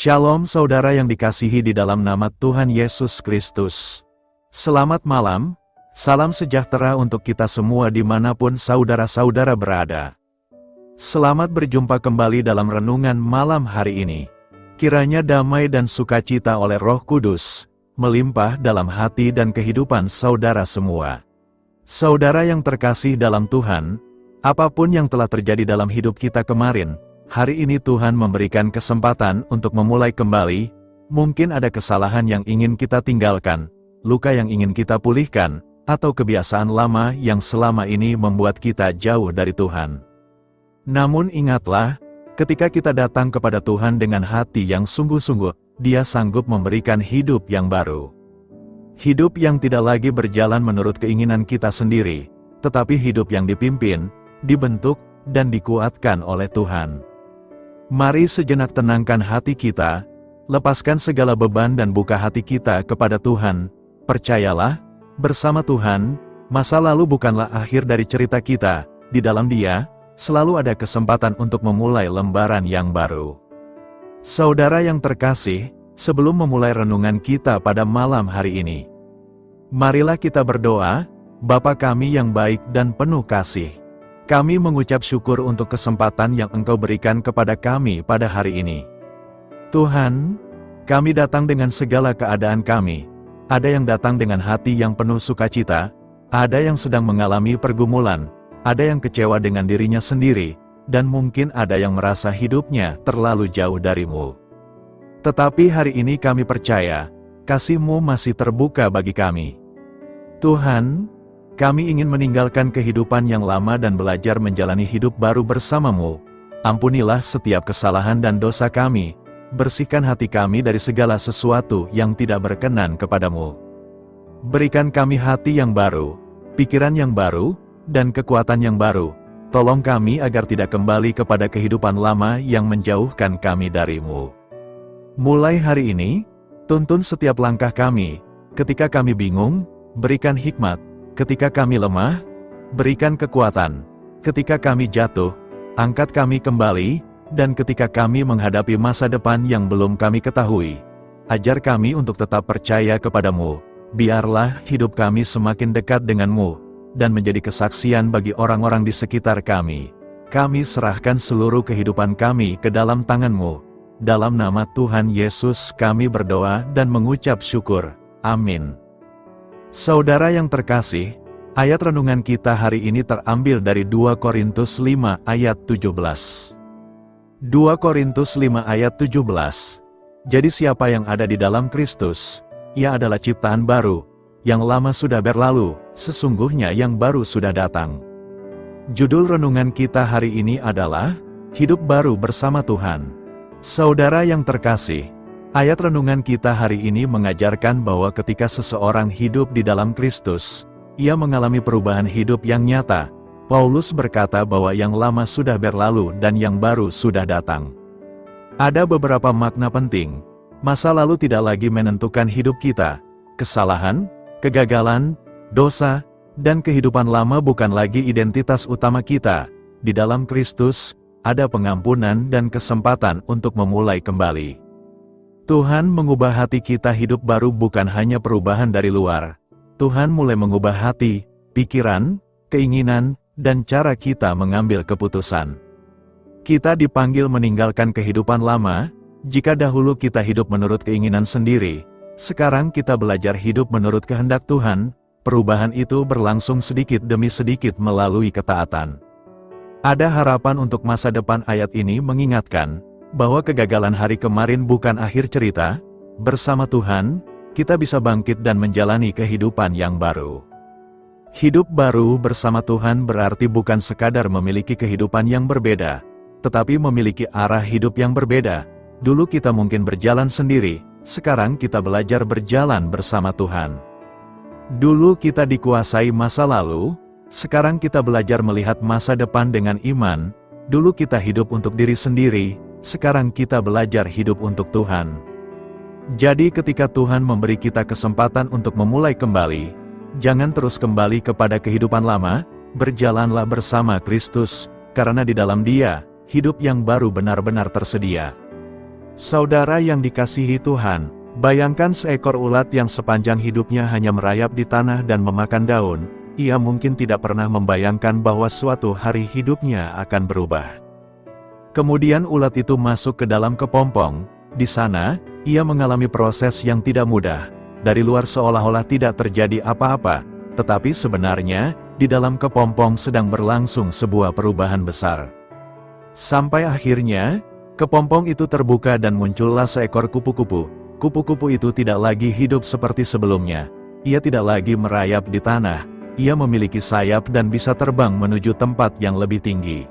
Shalom saudara yang dikasihi di dalam nama Tuhan Yesus Kristus. Selamat malam, salam sejahtera untuk kita semua dimanapun saudara-saudara berada. Selamat berjumpa kembali dalam renungan malam hari ini. Kiranya damai dan sukacita oleh Roh Kudus melimpah dalam hati dan kehidupan saudara semua. Saudara yang terkasih dalam Tuhan, apapun yang telah terjadi dalam hidup kita kemarin, hari ini Tuhan memberikan kesempatan untuk memulai kembali. Mungkin ada kesalahan yang ingin kita tinggalkan, luka yang ingin kita pulihkan, atau kebiasaan lama yang selama ini membuat kita jauh dari Tuhan. Namun ingatlah, ketika kita datang kepada Tuhan dengan hati yang sungguh-sungguh, Dia sanggup memberikan hidup yang baru. Hidup yang tidak lagi berjalan menurut keinginan kita sendiri, tetapi hidup yang dipimpin, dibentuk, dan dikuatkan oleh Tuhan. Mari sejenak tenangkan hati kita, lepaskan segala beban dan buka hati kita kepada Tuhan. Percayalah, bersama Tuhan, masa lalu bukanlah akhir dari cerita kita. Di dalam Dia, selalu ada kesempatan untuk memulai lembaran yang baru. Saudara yang terkasih, sebelum memulai renungan kita pada malam hari ini, marilah kita berdoa. Bapa kami yang baik dan penuh kasih, kami mengucap syukur untuk kesempatan yang Engkau berikan kepada kami pada hari ini. Tuhan, kami datang dengan segala keadaan kami. Ada yang datang dengan hati yang penuh sukacita, ada yang sedang mengalami pergumulan, ada yang kecewa dengan dirinya sendiri, dan mungkin ada yang merasa hidupnya terlalu jauh dari-Mu. Tetapi hari ini kami percaya, kasih-Mu masih terbuka bagi kami. Tuhan, kami ingin meninggalkan kehidupan yang lama dan belajar menjalani hidup baru bersama-Mu. Ampunilah setiap kesalahan dan dosa kami, bersihkan hati kami dari segala sesuatu yang tidak berkenan kepada-Mu. Berikan kami hati yang baru, pikiran yang baru, dan kekuatan yang baru. Tolong kami agar tidak kembali kepada kehidupan lama yang menjauhkan kami dari-Mu. Mulai hari ini, tuntun setiap langkah kami. Ketika kami bingung, berikan hikmat. Ketika kami lemah, berikan kekuatan. Ketika kami jatuh, angkat kami kembali. Dan ketika kami menghadapi masa depan yang belum kami ketahui, ajar kami untuk tetap percaya kepada-Mu. Biarlah hidup kami semakin dekat dengan-Mu, dan menjadi kesaksian bagi orang-orang di sekitar kami. Kami serahkan seluruh kehidupan kami ke dalam tangan-Mu. Dalam nama Tuhan Yesus kami berdoa dan mengucap syukur. Amin. Saudara yang terkasih, ayat renungan kita hari ini terambil dari 2 Korintus 5 ayat 17. 2 Korintus 5 ayat 17. Jadi siapa yang ada di dalam Kristus, ia adalah ciptaan baru. Yang lama sudah berlalu, sesungguhnya yang baru sudah datang. Judul renungan kita hari ini adalah Hidup Baru Bersama Tuhan. Saudara yang terkasih, ayat renungan kita hari ini mengajarkan bahwa ketika seseorang hidup di dalam Kristus, ia mengalami perubahan hidup yang nyata. Paulus berkata bahwa yang lama sudah berlalu dan yang baru sudah datang. Ada beberapa makna penting. Masa lalu tidak lagi menentukan hidup kita. Kesalahan, kegagalan, dosa, dan kehidupan lama bukan lagi identitas utama kita. Di dalam Kristus, ada pengampunan dan kesempatan untuk memulai kembali. Tuhan mengubah hati kita hidup baru bukan hanya perubahan dari luar. Tuhan mulai mengubah hati, pikiran, keinginan, dan cara kita mengambil keputusan. Kita dipanggil meninggalkan kehidupan lama. Jika dahulu kita hidup menurut keinginan sendiri, sekarang kita belajar hidup menurut kehendak Tuhan. Perubahan itu berlangsung sedikit demi sedikit melalui ketaatan. Ada harapan untuk masa depan. Ayat ini mengingatkan bahwa kegagalan hari kemarin bukan akhir cerita. Bersama Tuhan, kita bisa bangkit dan menjalani kehidupan yang baru. Hidup baru bersama Tuhan berarti bukan sekadar memiliki kehidupan yang berbeda, tetapi memiliki arah hidup yang berbeda. Dulu kita mungkin berjalan sendiri, sekarang kita belajar berjalan bersama Tuhan. Dulu kita dikuasai masa lalu, sekarang kita belajar melihat masa depan dengan iman. Dulu kita hidup untuk diri sendiri, sekarang kita belajar hidup untuk Tuhan. Jadi ketika Tuhan memberi kita kesempatan untuk memulai kembali, jangan terus kembali kepada kehidupan lama. Berjalanlah bersama Kristus, karena di dalam Dia, hidup yang baru benar-benar tersedia. Saudara yang dikasihi Tuhan, bayangkan seekor ulat yang sepanjang hidupnya hanya merayap di tanah dan memakan daun. Ia mungkin tidak pernah membayangkan bahwa suatu hari hidupnya akan berubah. Kemudian ulat itu masuk ke dalam kepompong. Di sana, ia mengalami proses yang tidak mudah. Dari luar seolah-olah tidak terjadi apa-apa, tetapi sebenarnya, di dalam kepompong sedang berlangsung sebuah perubahan besar. Sampai akhirnya, kepompong itu terbuka dan muncullah seekor kupu-kupu. Kupu-kupu itu tidak lagi hidup seperti sebelumnya. Ia tidak lagi merayap di tanah. Ia memiliki sayap dan bisa terbang menuju tempat yang lebih tinggi.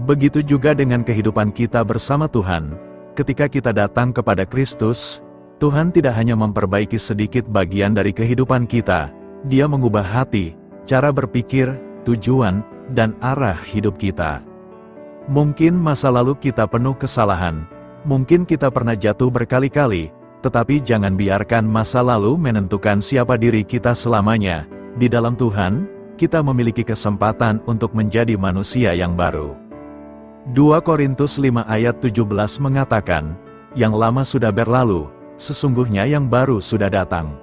Begitu juga dengan kehidupan kita bersama Tuhan. Ketika kita datang kepada Kristus, Tuhan tidak hanya memperbaiki sedikit bagian dari kehidupan kita, Dia mengubah hati, cara berpikir, tujuan, dan arah hidup kita. Mungkin masa lalu kita penuh kesalahan, mungkin kita pernah jatuh berkali-kali, tetapi jangan biarkan masa lalu menentukan siapa diri kita selamanya. Di dalam Tuhan, kita memiliki kesempatan untuk menjadi manusia yang baru. 2 Korintus 5 ayat 17 mengatakan, "Yang lama sudah berlalu, sesungguhnya yang baru sudah datang."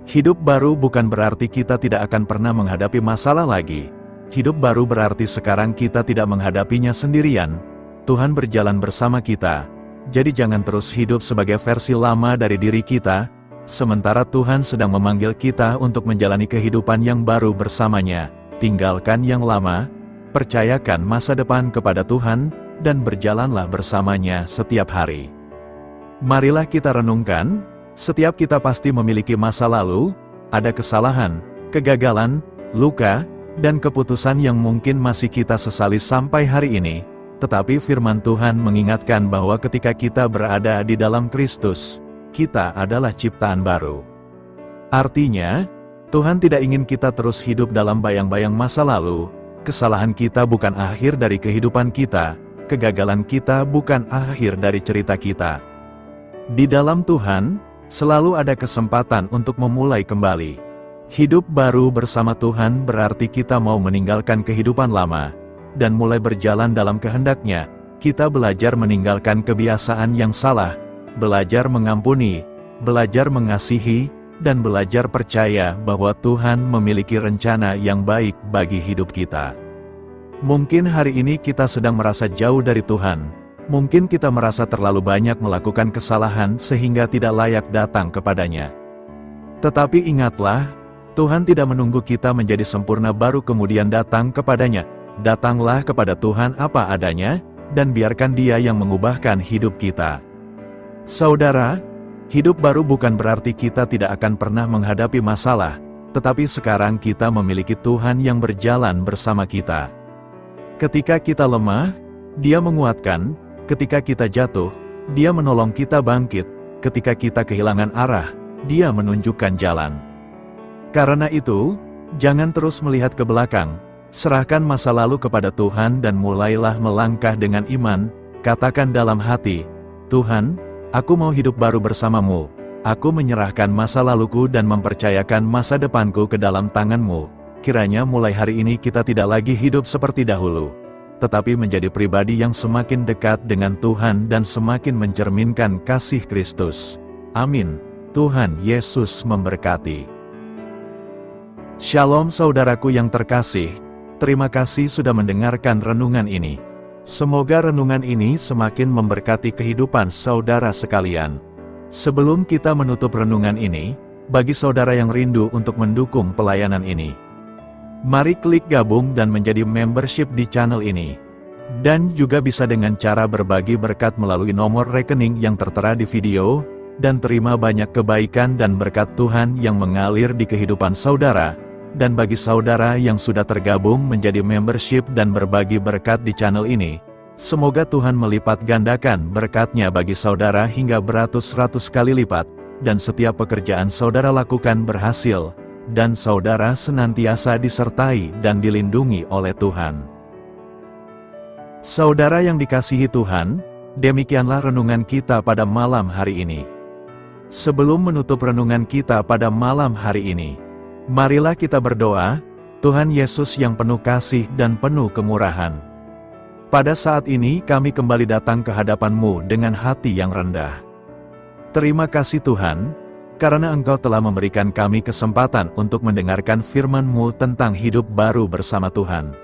Hidup baru bukan berarti kita tidak akan pernah menghadapi masalah lagi. Hidup baru berarti sekarang kita tidak menghadapinya sendirian. Tuhan berjalan bersama kita. Jadi jangan terus hidup sebagai versi lama dari diri kita, sementara Tuhan sedang memanggil kita untuk menjalani kehidupan yang baru bersamanya. Tinggalkan yang lama, percayakan masa depan kepada Tuhan, dan berjalanlah bersamanya setiap hari. Marilah kita renungkan, setiap kita pasti memiliki masa lalu, ada kesalahan, kegagalan, luka, dan keputusan yang mungkin masih kita sesali sampai hari ini. Tetapi firman Tuhan mengingatkan bahwa ketika kita berada di dalam Kristus, kita adalah ciptaan baru. Artinya, Tuhan tidak ingin kita terus hidup dalam bayang-bayang masa lalu. Kesalahan kita bukan akhir dari kehidupan kita, kegagalan kita bukan akhir dari cerita kita. Di dalam Tuhan, selalu ada kesempatan untuk memulai kembali. Hidup baru bersama Tuhan berarti kita mau meninggalkan kehidupan lama, dan mulai berjalan dalam kehendak-Nya. Kita belajar meninggalkan kebiasaan yang salah, belajar mengampuni, belajar mengasihi, dan belajar percaya bahwa Tuhan memiliki rencana yang baik bagi hidup kita. Mungkin hari ini kita sedang merasa jauh dari Tuhan. Mungkin kita merasa terlalu banyak melakukan kesalahan sehingga tidak layak datang kepadanya. Tetapi ingatlah, Tuhan tidak menunggu kita menjadi sempurna baru kemudian datang kepadanya. Datanglah kepada Tuhan apa adanya, dan biarkan Dia yang mengubahkan hidup kita. Saudara, hidup baru bukan berarti kita tidak akan pernah menghadapi masalah, tetapi sekarang kita memiliki Tuhan yang berjalan bersama kita. Ketika kita lemah, Dia menguatkan, ketika kita jatuh, Dia menolong kita bangkit, ketika kita kehilangan arah, Dia menunjukkan jalan. Karena itu, jangan terus melihat ke belakang, serahkan masa lalu kepada Tuhan dan mulailah melangkah dengan iman, katakan dalam hati, "Tuhan, aku mau hidup baru bersama-Mu. Aku menyerahkan masa laluku dan mempercayakan masa depanku ke dalam tangan-Mu." Kiranya mulai hari ini kita tidak lagi hidup seperti dahulu, tetapi menjadi pribadi yang semakin dekat dengan Tuhan dan semakin mencerminkan kasih Kristus. Amin. Tuhan Yesus memberkati. Shalom saudaraku yang terkasih. Terima kasih sudah mendengarkan renungan ini. Semoga renungan ini semakin memberkati kehidupan saudara sekalian. Sebelum kita menutup renungan ini, bagi saudara yang rindu untuk mendukung pelayanan ini, mari klik gabung dan menjadi membership di channel ini. Dan juga bisa dengan cara berbagi berkat melalui nomor rekening yang tertera di video, dan terima banyak kebaikan dan berkat Tuhan yang mengalir di kehidupan saudara. Dan bagi saudara yang sudah tergabung menjadi membership dan berbagi berkat di channel ini, semoga Tuhan melipat gandakan berkat-Nya bagi saudara hingga beratus-ratus kali lipat, dan setiap pekerjaan saudara lakukan berhasil, dan saudara senantiasa disertai dan dilindungi oleh Tuhan. Saudara yang dikasihi Tuhan, demikianlah renungan kita pada malam hari ini. Sebelum menutup renungan kita pada malam hari ini, marilah kita berdoa. Tuhan Yesus yang penuh kasih dan penuh kemurahan, Pada saat ini kami kembali datang ke hadapan-Mu dengan hati yang rendah. Terima kasih Tuhan, karena Engkau telah memberikan kami kesempatan untuk mendengarkan firman-Mu tentang hidup baru bersama Tuhan.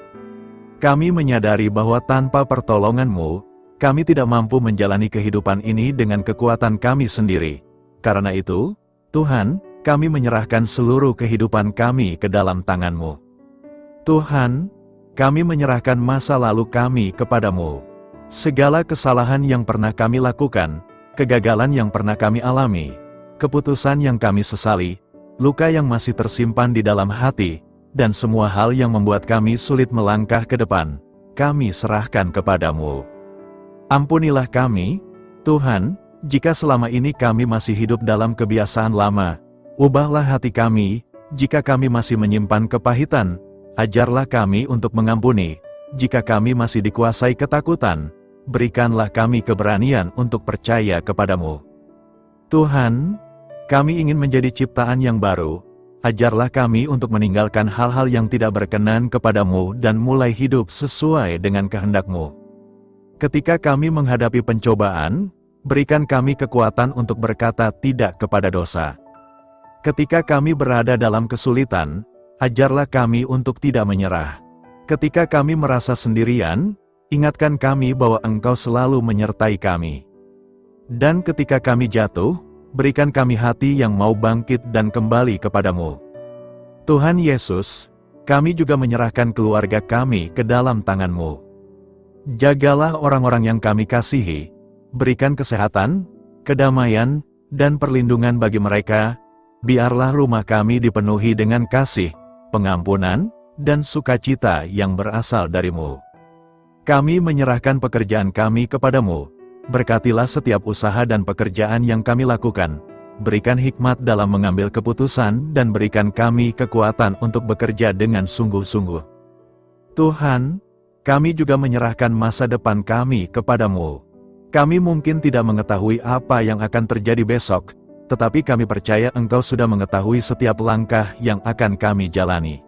Kami menyadari bahwa tanpa pertolongan-Mu, kami tidak mampu menjalani kehidupan ini dengan kekuatan kami sendiri. Karena itu, Tuhan, kami menyerahkan seluruh kehidupan kami ke dalam tangan-Mu. Tuhan, kami menyerahkan masa lalu kami kepadamu. Segala kesalahan yang pernah kami lakukan, kegagalan yang pernah kami alami, keputusan yang kami sesali, luka yang masih tersimpan di dalam hati, dan semua hal yang membuat kami sulit melangkah ke depan, kami serahkan kepadamu. Ampunilah kami, Tuhan, jika selama ini kami masih hidup dalam kebiasaan lama. Ubahlah hati kami, jika kami masih menyimpan kepahitan. Ajarlah kami untuk mengampuni, jika kami masih dikuasai ketakutan. Berikanlah kami keberanian untuk percaya kepadamu. Tuhan, kami ingin menjadi ciptaan yang baru. Ajarlah kami untuk meninggalkan hal-hal yang tidak berkenan kepadamu dan mulai hidup sesuai dengan kehendak-Mu. Ketika kami menghadapi pencobaan, berikan kami kekuatan untuk berkata tidak kepada dosa. Ketika kami berada dalam kesulitan, ajarlah kami untuk tidak menyerah. Ketika kami merasa sendirian, ingatkan kami bahwa Engkau selalu menyertai kami. Dan ketika kami jatuh, berikan kami hati yang mau bangkit dan kembali kepadamu. Tuhan Yesus, kami juga menyerahkan keluarga kami ke dalam tangan-Mu. Jagalah orang-orang yang kami kasihi, berikan kesehatan, kedamaian, dan perlindungan bagi mereka. Biarlah rumah kami dipenuhi dengan kasih, pengampunan, dan sukacita yang berasal dari-Mu. Kami menyerahkan pekerjaan kami kepadamu. Berkatilah setiap usaha dan pekerjaan yang kami lakukan. Berikan hikmat dalam mengambil keputusan dan berikan kami kekuatan untuk bekerja dengan sungguh-sungguh. Tuhan, kami juga menyerahkan masa depan kami kepadamu. Kami mungkin tidak mengetahui apa yang akan terjadi besok, tetapi kami percaya Engkau sudah mengetahui setiap langkah yang akan kami jalani.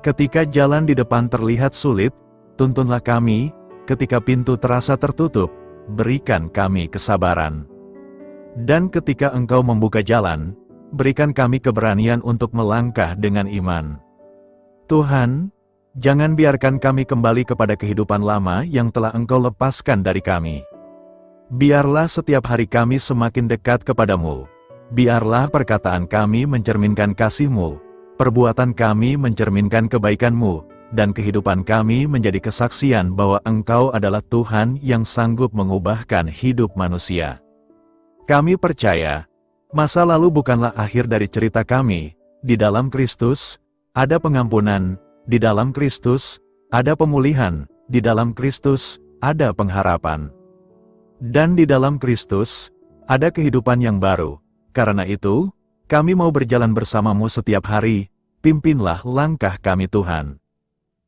Ketika jalan di depan terlihat sulit, tuntunlah kami. Ketika pintu terasa tertutup, berikan kami kesabaran. Dan ketika Engkau membuka jalan, berikan kami keberanian untuk melangkah dengan iman. Tuhan, jangan biarkan kami kembali kepada kehidupan lama yang telah Engkau lepaskan dari kami. Biarlah setiap hari kami semakin dekat kepadamu. Biarlah perkataan kami mencerminkan kasih-Mu, perbuatan kami mencerminkan kebaikan-Mu, dan kehidupan kami menjadi kesaksian bahwa Engkau adalah Tuhan yang sanggup mengubahkan hidup manusia. Kami percaya, masa lalu bukanlah akhir dari cerita kami. Di dalam Kristus, ada pengampunan. Di dalam Kristus, ada pemulihan. Di dalam Kristus, ada pengharapan. Dan di dalam Kristus, ada kehidupan yang baru. Karena itu, kami mau berjalan bersama-Mu setiap hari. Pimpinlah langkah kami Tuhan.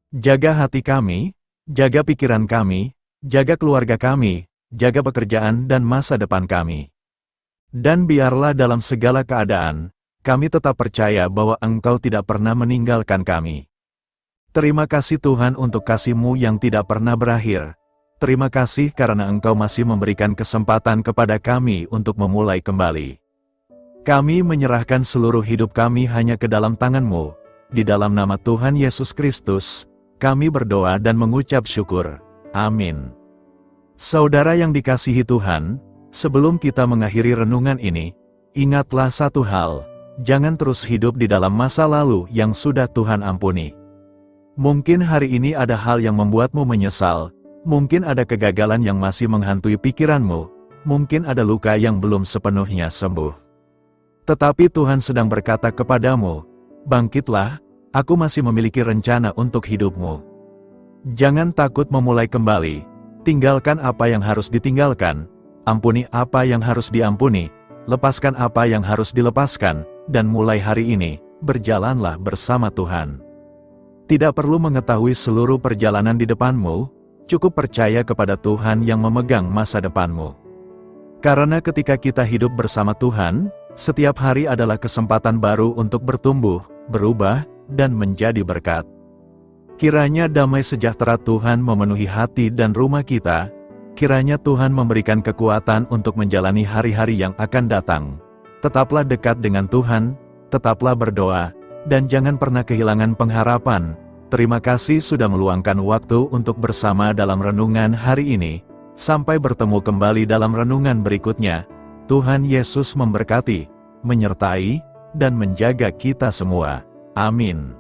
Jaga hati kami, jaga pikiran kami, jaga keluarga kami, jaga pekerjaan dan masa depan kami. Dan biarlah dalam segala keadaan, kami tetap percaya bahwa Engkau tidak pernah meninggalkan kami. Terima kasih Tuhan untuk kasih-Mu yang tidak pernah berakhir. Terima kasih karena Engkau masih memberikan kesempatan kepada kami untuk memulai kembali. Kami menyerahkan seluruh hidup kami hanya ke dalam tangan-Mu. Di dalam nama Tuhan Yesus Kristus, kami berdoa dan mengucap syukur. Amin. Saudara yang dikasihi Tuhan, sebelum kita mengakhiri renungan ini, ingatlah satu hal, jangan terus hidup di dalam masa lalu yang sudah Tuhan ampuni. Mungkin hari ini ada hal yang membuatmu menyesal, mungkin ada kegagalan yang masih menghantui pikiranmu, mungkin ada luka yang belum sepenuhnya sembuh. Tetapi Tuhan sedang berkata kepadamu, bangkitlah, Aku masih memiliki rencana untuk hidupmu. Jangan takut memulai kembali, tinggalkan apa yang harus ditinggalkan, ampuni apa yang harus diampuni, lepaskan apa yang harus dilepaskan, dan mulai hari ini, berjalanlah bersama Tuhan. Tidak perlu mengetahui seluruh perjalanan di depanmu, cukup percaya kepada Tuhan yang memegang masa depanmu. Karena ketika kita hidup bersama Tuhan, setiap hari adalah kesempatan baru untuk bertumbuh, berubah, dan menjadi berkat. Kiranya damai sejahtera Tuhan memenuhi hati dan rumah kita. Kiranya Tuhan memberikan kekuatan untuk menjalani hari-hari yang akan datang. Tetaplah dekat dengan Tuhan, tetaplah berdoa, dan jangan pernah kehilangan pengharapan. Terima kasih sudah meluangkan waktu untuk bersama dalam renungan hari ini. Sampai bertemu kembali dalam renungan berikutnya. Tuhan Yesus memberkati, menyertai, dan menjaga kita semua. Amin.